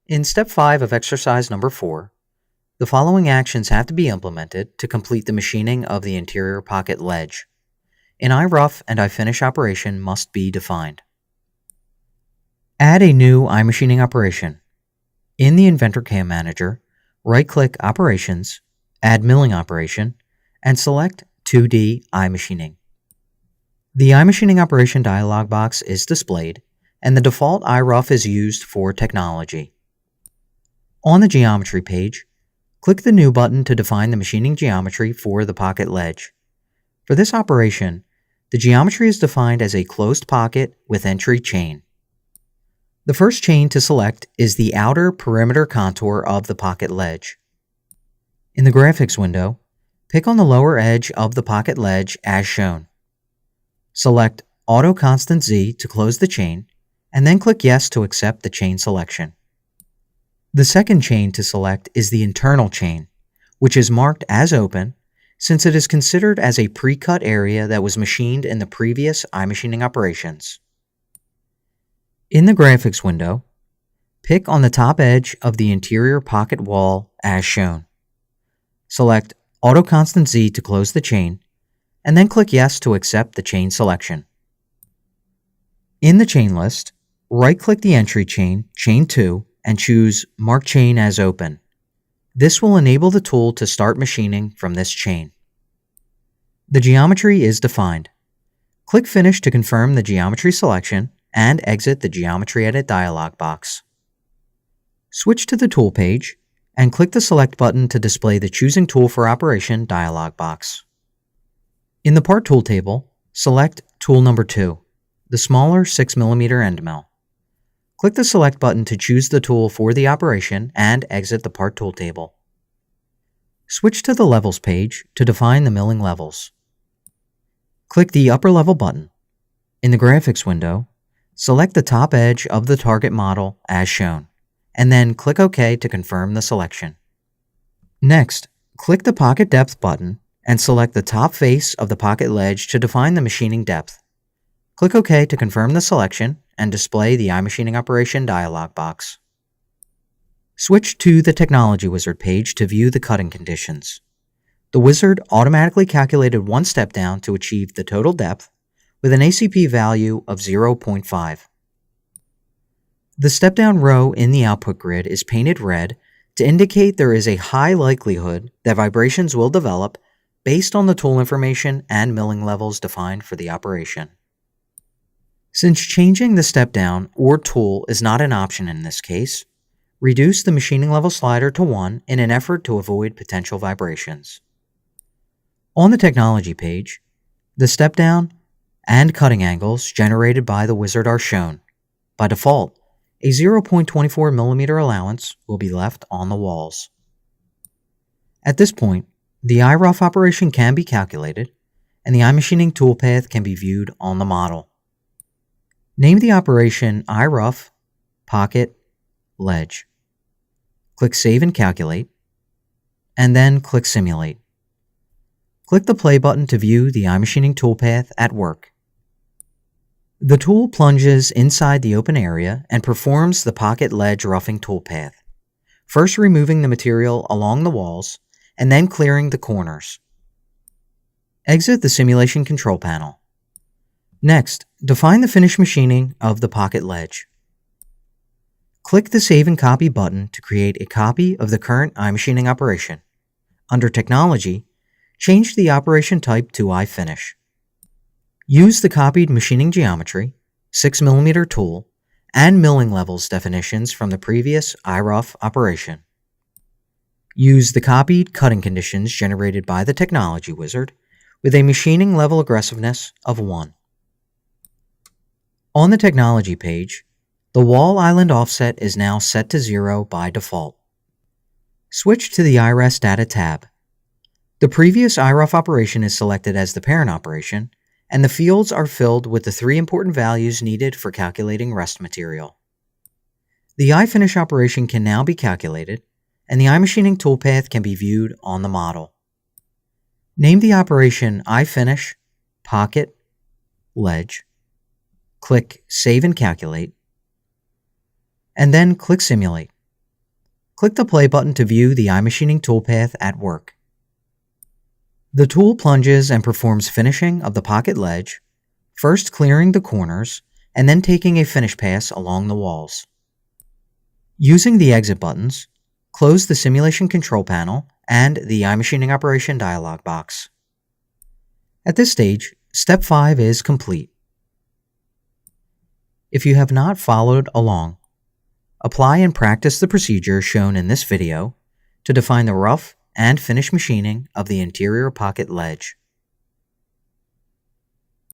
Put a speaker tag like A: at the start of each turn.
A: In Step 5 of exercise number 4, the following actions have to be implemented to complete the machining of the interior pocket ledge. An iRough and iFinish operation must be defined. Add a new iMachining operation. In the InventorCAM Manager, right-click Operations, Add Milling Operation, and select 2D iMachining. The iMachining operation dialog box is displayed, and the default iRough is used for technology. On the Geometry page, click the New button to define the machining geometry for the pocket ledge. For this operation, the geometry is defined as a closed pocket with entry chain. The first chain to select is the outer perimeter contour of the pocket ledge. In the Graphics window, pick on the lower edge of the pocket ledge as shown. Select Auto Constant Z to close the chain, and then click Yes to accept the chain selection. The second chain to select is the internal chain, which is marked as open since it is considered as a pre-cut area that was machined in the previous iMachining operations. In the Graphics window, pick on the top edge of the interior pocket wall as shown. Select Auto Constant Z to close the chain, and then click Yes to accept the chain selection. In the chain list, right-click the entry chain, Chain 2, and choose Mark Chain as Open. This will enable the tool to start machining from this chain. The geometry is defined. Click Finish to confirm the geometry selection and exit the Geometry Edit dialog box. Switch to the Tool page and click the Select button to display the Choosing Tool for Operation dialog box. In the Part Tool table, select Tool number 2, the smaller 6mm end mill. Click the Select button to choose the tool for the operation and exit the Part Tool table. Switch to the Levels page to define the milling levels. Click the Upper Level button. In the Graphics window, select the top edge of the target model as shown, and then click OK to confirm the selection. Next, click the Pocket Depth button and select the top face of the pocket ledge to define the machining depth. Click OK to confirm the selection and display the iMachining operation dialog box. Switch to the Technology Wizard page to view the cutting conditions. The wizard automatically calculated one step down to achieve the total depth with an ACP value of 0.5. The step down row in the output grid is painted red to indicate there is a high likelihood that vibrations will develop based on the tool information and milling levels defined for the operation. Since changing the step down or tool is not an option in this case, reduce the machining level slider to 1 in an effort to avoid potential vibrations. On the Technology page, the step down and cutting angles generated by the wizard are shown. By default, a 0.24mm allowance will be left on the walls. At this point, the iRough operation can be calculated, and the iMachining toolpath can be viewed on the model. Name the operation iRough Pocket Ledge. Click Save and Calculate, and then click Simulate. Click the Play button to view the iMachining toolpath at work. The tool plunges inside the open area and performs the pocket ledge roughing toolpath, first removing the material along the walls and then clearing the corners. Exit the Simulation Control Panel. Next, define the finished machining of the pocket ledge. Click the Save and Copy button to create a copy of the current iMachining operation. Under Technology, change the operation type to iFinish. Use the copied machining geometry, 6mm tool, and milling levels definitions from the previous iRough operation. Use the copied cutting conditions generated by the Technology Wizard with a machining level aggressiveness of 1. On the Technology page, the wall island offset is now set to 0 by default. Switch to the iRest Data tab. The previous iRough operation is selected as the parent operation, and the fields are filled with the 3 important values needed for calculating rest material. The iFinish operation can now be calculated, and the iMachining toolpath can be viewed on the model. Name the operation iFinish Pocket Ledge. Click Save and Calculate, and then click Simulate. Click the play button to view the iMachining toolpath at work. The tool plunges and performs finishing of the pocket ledge, first clearing the corners and then taking a finish pass along the walls. Using the exit buttons, close the simulation control panel and the iMachining operation dialog box. At this stage, Step 5 is complete. If you have not followed along, apply and practice the procedure shown in this video to define the rough and finish machining of the interior pocket ledge.